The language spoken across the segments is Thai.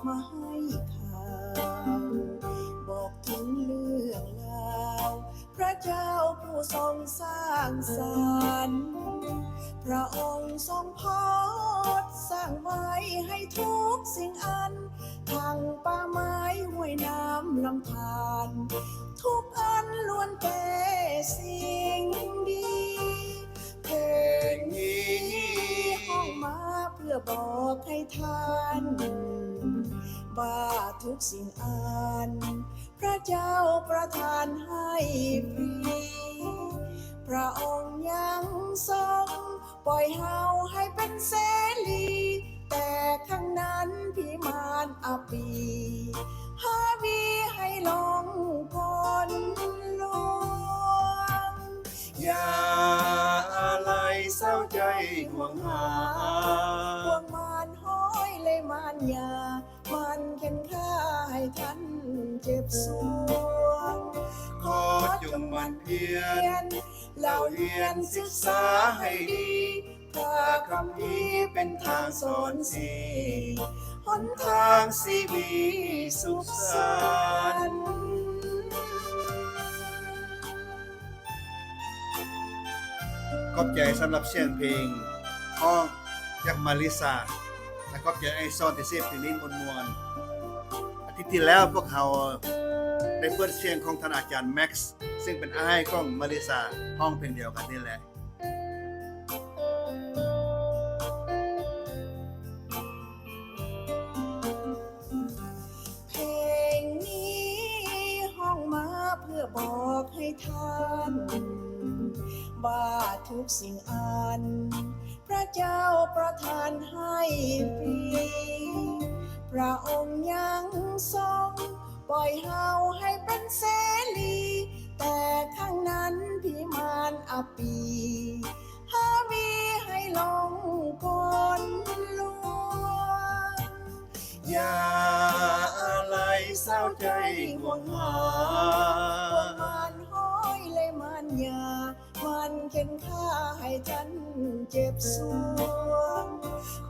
มาให้ข่าวบอกถึงเรื่องราวพระเจ้าผู้ทรงสร้างสรรค์พระองค์ทรงพอดสร้างไว้ให้ทุกสิ่งอันทั้งป่าไม้ห้วยน้ำลำธารทุกอันล้วนแต่สิ่งดีเพลงนี้ห้องมาเพื่อบอกให้ท่านว่าทุกสิ่งอันพระเจ้าประทานให้ฟรีพระองค์ยังทรงปล่อยเฮาให้เป็นเสรีแต่ข้างนั้นพิมานอาปีหาวีให้ลงพ้นลวงอย่าอะไรเศร้าใจห่วงหาพวกมารห้อยเลยมารยามันเข็นฆ่าให้ท่านเจ็บสวงขอจงมันเพียรเล่าเรียนศึกษาให้ดีพระคำนี้เป็นทางสอนสีหนทางสีวีสุขสันต์ขอบใจสำหรับเสียงเพลงห้องจากมาริซาและขอบใจไอซอนที่เสียเพลงนี้มวนๆอาทิตย์ที่แล้วพวกเราได้เปิดเสียงของท่านอาจารย์แม็กซ์ซึ่งเป็นอ้ายของมาริซาห้องเพลงเดียวกันนี่แหละเพลงนี้ห้องมาเพื่อบอกให้ท่านว่าทุกสิ่งอันพระเจ้าประทานให้ฟรีพระองค์ยังทรงปล่อยเฮาให้เป็นเสรีแต่ข้างนั้นพิมานอาปีหาวีให้ลงพ้นลวงอย่าอะไรเศร้าใจห่วงหาพวกมารห้อยเลยมารยามันเข็นฆ่าให้ท่านเจ็บสวง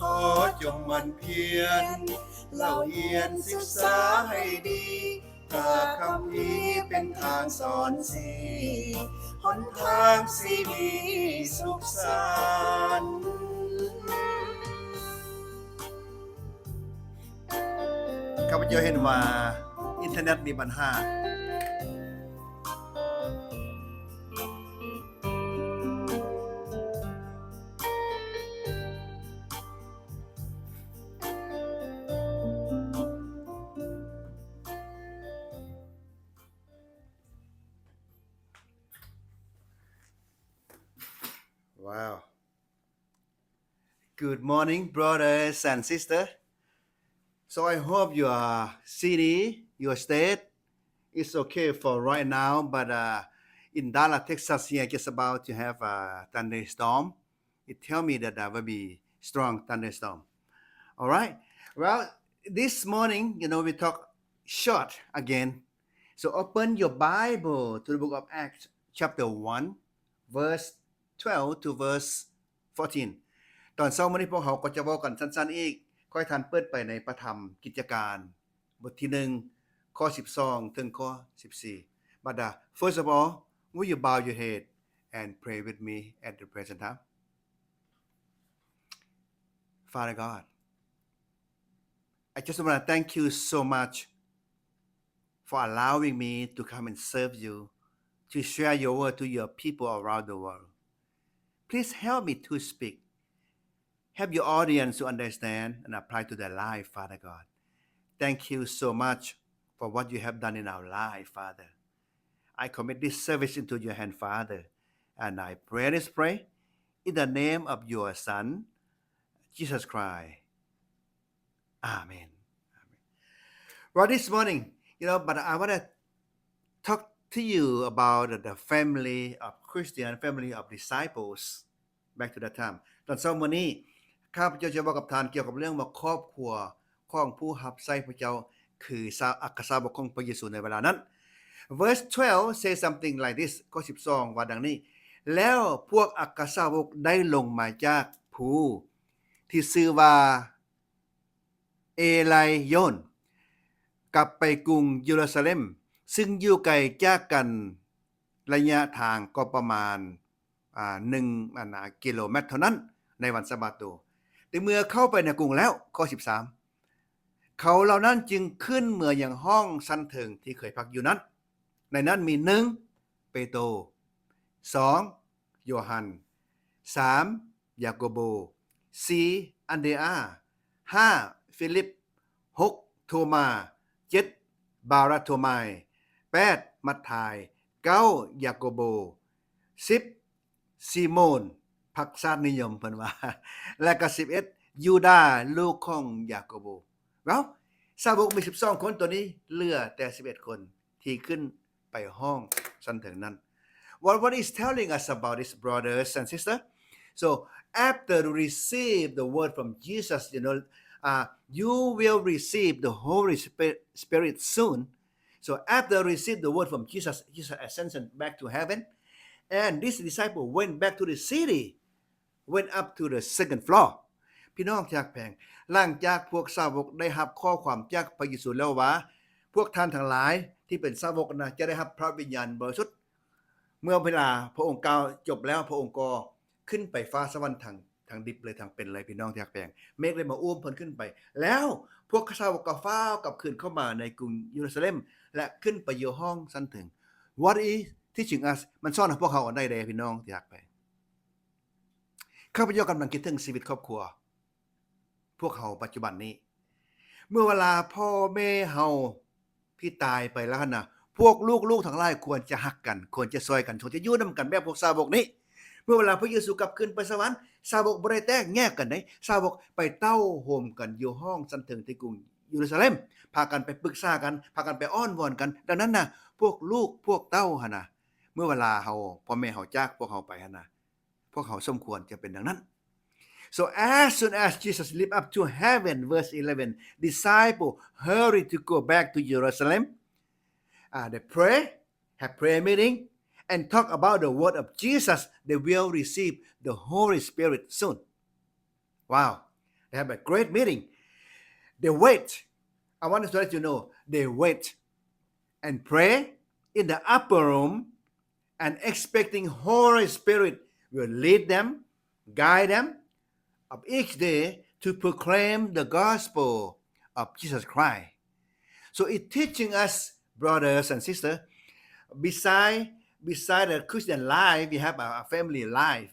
ขอจงมันเพียรเล่าเรียนศึกษาให้ดีพระคำนี้เป็นทางสอนสีหนทางสีวีสุขสันต์ข้าพเจ้าเห็นว่าอินเทอร์เน็ตมีปัญหาWow. Good morning, brothers and sisters. So I hope your city, your state is okay for right now, but in Dallas, Texas here, just about to have a thunderstorm. It tell me that there will be strong thunderstorm. All right. Well, this morning, we talk short again. So open your Bible to the book of Acts, chapter 1, verse 12 to verse 14 ตอนเช้ามื้อนี้พวกเราก็จะเว้ากันสั้นๆอีกค่อยท่านเปิดไปในพระธรรมกิจการบทที่1ข้อ12ถึงข้อ14 But first of all, will you bow your head and pray with me at the present time? Father God, I just want to thank you so much for allowing me to come and serve you, to share your word to your people around the world.Please help me to speak. Help your audience to understand and apply to their life, Father God. Thank you so much for what you have done in our life, Father. I commit this service into your hand, Father, and I pray this prayer in the name of your Son, Jesus Christ. Amen. Well, this morning, but I want to talk to you about the family of Christian, family of disciples. Back to that time. ตอนเช้ามื้อนี้ข้าพเจ้าจะบอกกับท่านเกี่ยวกับเรื่องว่าครอบครัวของผู้รับใช้พระเจ้าคืออัครสาวกของพระเยซูในเวลานั้น Verse 12 says something like this ข้อ12ว่าดังนี้แล้วพวกอัครสาวกได้ลงมาจากภูที่ชื่อว่า เอไลโยนกลับไปกรุงเยรูซาเล็มซึ่งอยู่ไกลจากกันระยะทางก็ประมาณ1กิโลเมตรเท่านั้นในวันสะบาโตแต่เมื่อเข้าไปในกรุงแล้วข้อ13เขาเหล่านั้นจึงขึ้นเมื่ออย่างห้องชั้นเถิงที่เคยพักอยู่นั้นในนั้นมี1เปโตร2โยฮัน3ยาโกโบ4อันเดอา5ฟิลิป6โทมา7บาราโทมาย8มัทธาย9ยาโกโบ10ซีโมนภักษานิยมเพิ่นว่าและก็11ยูดาลูกของยาโกโบwell สาวกมี12คนตัวนี้เหลือแต่11คนที่ขึ้นไปห้องชั้นเถิงนั้น What is telling us about this brothers and sisters so after you receive the word from Jesus you will receive the Holy Spirit soon so after receive the word from Jesus ascension back to heaven and this disciple went back to the city went up to the second floor พี่น้องจากแผงหลังจากพวกสาวกได้รับข้อความจากพระเยซูแล้วว่าพวกท่านทั้งหลายที่เป็นสาวกนะจะได้รับพระวิญญาณบริสุทธิ์เมื่อเวลาพระองค์กล่าวจบแล้วพระองค์ก็ขึ้นไปฟ้าสวรรค์ทางดิบเลยทางเป็นเลยพี่น้องจากแผงเมฆเลยมาอุ้มเพิ่นขึ้นไปแล้วพวกสาวกก็ฟ้าวกลับคืนเข้ามาในกรุงเยรูซาเล็มและขึ้นไปอยู่ห้องชั้นถึง What is teaching us มันสอนให้พวกเขาได้พี่น้องจากแผงข้าพเจ้ากำลังคิดถึงชีวิตครอบครัวพวกเขาปัจจุบันนี้เมื่อเวลาพ่อแม่เฮาที่ตายไปแล้วนะพวกลูกๆทั้งหลายควรจะฮักกันควรจะซอยกันควรจะอยู่นำกันแบบพวกสาวกนี้เมื่อเวลาพระเยซูกลับขึ้นไปสวรรค์สาวกบ่ได้แตกแยกกันได้สาวกไปเต้าโฮมกันอยู่ห้องชั้นถึงที่กรุงเยรูซาเล็มพากันไปปรึกษากันพากันไปอ้อนวอนกันดังนั้นน่ะพวกลูกพวกเต้าหั่นน่ะเมื่อเวลาเฮาพ่อแม่เฮาจากพวกเฮาไปหั่นน่ะพวกเขาสมควรจะเป็นดังนั้น So as soon as Jesus leaped up to heaven, verse 11, disciples hurried to go back to Jerusalem. They pray, have prayer meeting, and talk about the word of Jesus. They will receive the Holy Spirit soon. Wow, they have a great meeting. They wait. I want to let you know, they wait and pray in the upper room and expecting Holy Spirit will lead them, guide them.of each day to proclaim the gospel of Jesus Christ. So it teaching us, brothers and sisters, beside the Christian life, we have our family life.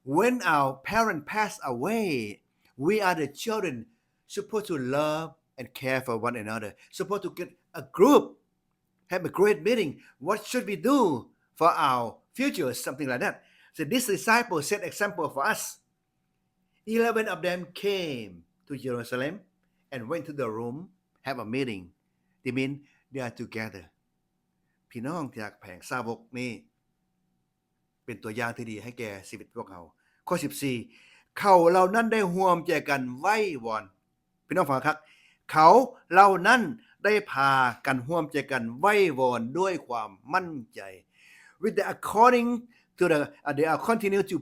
When our parents pass away, we are the children supposed to love and care for one another. Supposed to get a group, have a great meeting. What should we do for our future? Something like that. So this disciple set example for us.11 of them came to Jerusalem and went to the room, have a meeting. They mean they are together. พี่น้องจากแผงสาวกนี่เป็นตัวอย่างที่ดีให้แก่ชีวิตพวกเขาข้อ14เขาเหล่านั้นได้ร่วมใจกันไหว้วอนพี่น้องฟังครับเขาเหล่านั้นได้พากันร่วมใจกันไหว้วอนด้วยความมั่นใจ With the according to they are continue to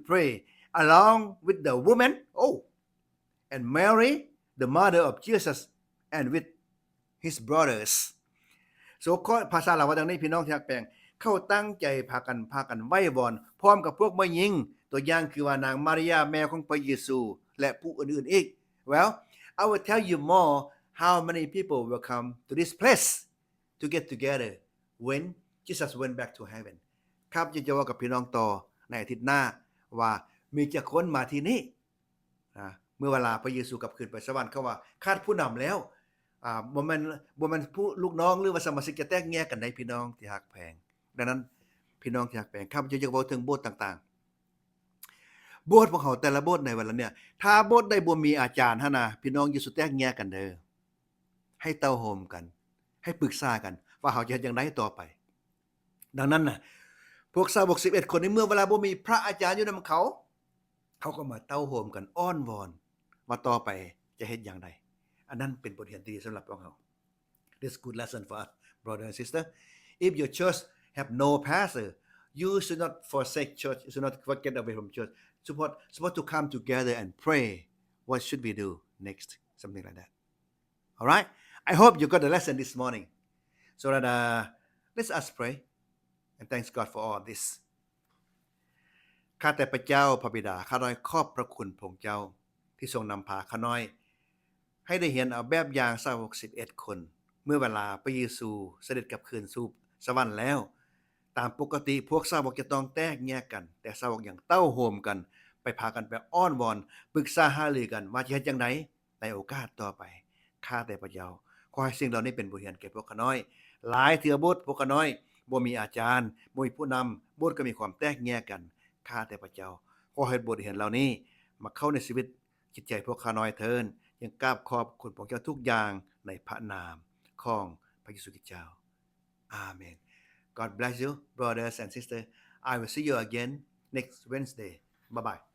pray.along with the woman and Mary the mother of Jesus and with his brothers so ภาษาลาวดังนี้พี่น้องที่รักแปลงเข้าตั้งใจพากันไหว้วอนพร้อมกับพวกแม่หญิงตัวอย่างคือว่านางมาริยาแม่ของพระเยซูและผู้อื่นๆอีก Well I will tell you more how many people will come to this place to get together when Jesus went back to heaven ครับจะว่ากับพี่น้องต่อในอาทิตย์หน้าว่ามีจักคนมาที่นี่เมื่อเวลาพระเยซูกลับขึ้นไปสวรรค์เขาว่าคาดผู้นำแล้วบ่แม่นผู้ลูกน้องหรือว่าสมาชิกจะแตกแยกกันได้พี่น้องที่ฮักแพงดังนั้นพี่น้องที่ฮักแพงข้าพเจ้าอยากเว้าถึงโบสถ์ต่างๆโบสถ์ของเขาแต่ละโบสถ์ในวันละเนี่ยถ้าโบสถ์ใดบ่มีอาจารย์หั่นน่ะพี่น้องอย่าสุแตกแยกกันเด้อให้เต้าโฮมกันให้ปรึกษากันว่าเฮาจะเฮ็ดจังได๋ต่อไปดังนั้นน่ะพวกสาวก11คนในเมื่อเวลาบ่มีพระอาจารย์อยู่นำเขาก็มาเต้าโฮมกันอ้อนวอนว่าต่อไปจะเฮ็ดอย่างใดอันนั้นเป็นบทเรียนดีสำหรับพวกเรา This good lesson for us brother and sister if your church have no pastor you should not forsake church you should not forget away from church supposed to come together and pray what should we do next, something like that. All right, I hope you got the lesson this morning. So that let's us pray and thanks God for all this. ข้าแต่พระเจ้าพระบิดาข้าน้อยขอบพระคุณพระองค์เจ้าที่ทรงนำพาข้าน้อยให้ได้เห็นเอาแบบอย่างสาวก11คนเมื่อเวลาพระเยซูเสด็จกลับคืนสู่สวรรค์แล้วตามปกติพวกสาวกจะต้องแตกแยกกันแต่สาวกอย่างเต้าโฮมกันไปพากันไปอ้อนวอนปรึกษาหารือกันว่าจะเฮ็ดจังได๋ในโอกาสต่อไปข้าแต่พระเจ้าขอให้สิ่งเหล่านี้เป็นบทเรียนแก่พวกข้าน้อยหลายเทื่อบทพวกข้าน้อยบ่มีอาจารย์บ่มีผู้นำบทก็มีความแตกแยกกันข้าแต่พระเจ้าขอให้บทเรียนเหล่านี้มาเข้าในชีวิตจิตใจพวกข้าน้อยเถิดยังกราบขอบคุณพระเจ้าทุกอย่างในพระนามของพระเยซูคริสต์เจ้า Amen. God bless you brothers and sisters. I will see you again next Wednesday. Bye bye.